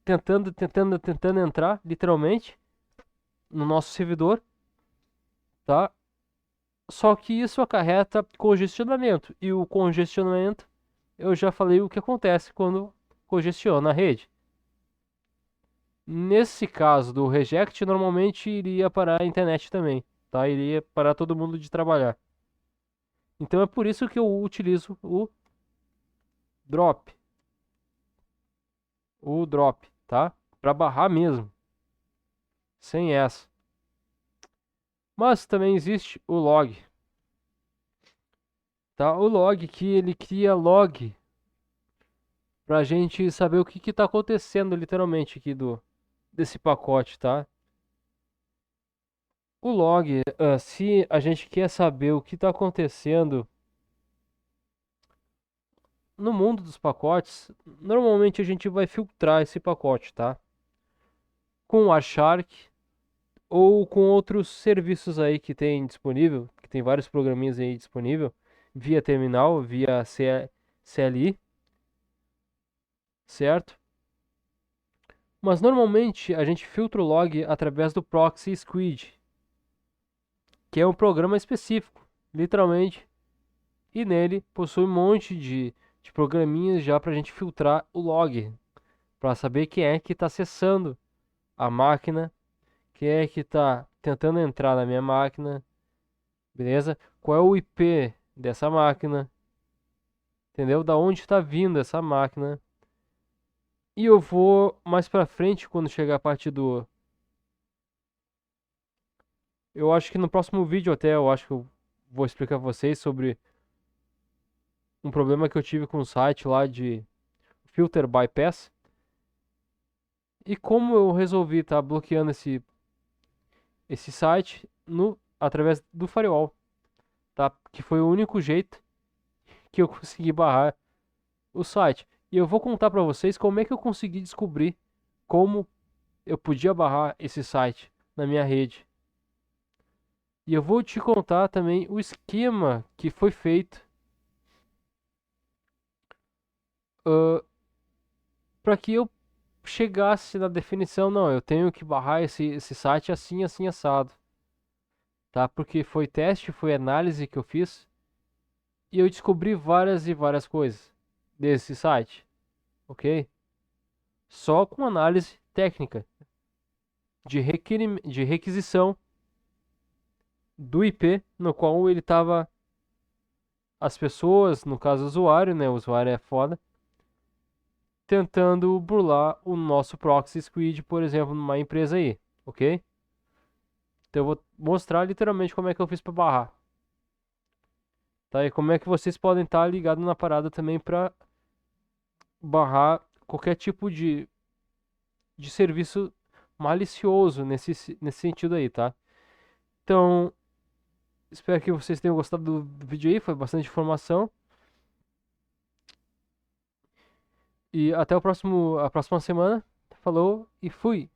tentando entrar, literalmente, no nosso servidor, tá? Só que isso acarreta congestionamento, e o congestionamento, eu já falei o que acontece quando congestiona a rede. Nesse caso do reject, normalmente iria parar a internet também, tá? Iria parar todo mundo de trabalhar. Então é por isso que eu utilizo drop, o drop, tá? Para barrar mesmo, sem essa. Mas também existe o log, tá? O log que ele cria log pra gente saber o que que tá acontecendo literalmente aqui desse pacote, tá? O log, se a gente quer saber o que está acontecendo no mundo dos pacotes, normalmente a gente vai filtrar esse pacote, tá? Com a Shark ou com outros serviços aí que tem disponível, que tem vários programinhas aí disponível, via terminal, via CLI, certo? Mas normalmente a gente filtra o log através do Proxy Squid, que é um programa específico, literalmente, e nele possui um monte de programinhas já para a gente filtrar o log, para saber quem é que está acessando a máquina, quem é que está tentando entrar na minha máquina, beleza? Qual é o IP dessa máquina, entendeu? Da onde está vindo essa máquina. E eu vou mais para frente quando chegar a parte do. Eu acho que no próximo vídeo até eu acho que eu vou explicar pra vocês sobre um problema que eu tive com o site lá de Filter Bypass e como eu resolvi estar bloqueando esse site através do firewall, tá? Que foi o único jeito que eu consegui barrar o site. E eu vou contar para vocês como é que eu consegui descobrir como eu podia barrar esse site na minha rede. E eu vou te contar também o esquema que foi feito para que eu chegasse na definição, não, eu tenho que barrar esse site assim, assim, assado, tá? Porque foi teste, foi análise que eu fiz e eu descobri várias e várias coisas desse site, ok? Só com análise técnica de requisição do IP no qual ele tava, as pessoas, no caso o usuário, né, o usuário é foda, tentando burlar o nosso proxy squid, por exemplo, numa empresa aí, ok? Então eu vou mostrar literalmente como é que eu fiz para barrar, tá? E como é que vocês podem estar ligados na parada também para barrar qualquer tipo de serviço malicioso nesse sentido aí, tá? Então, espero que vocês tenham gostado do vídeo aí, foi bastante informação. E até a próxima semana. Falou e fui!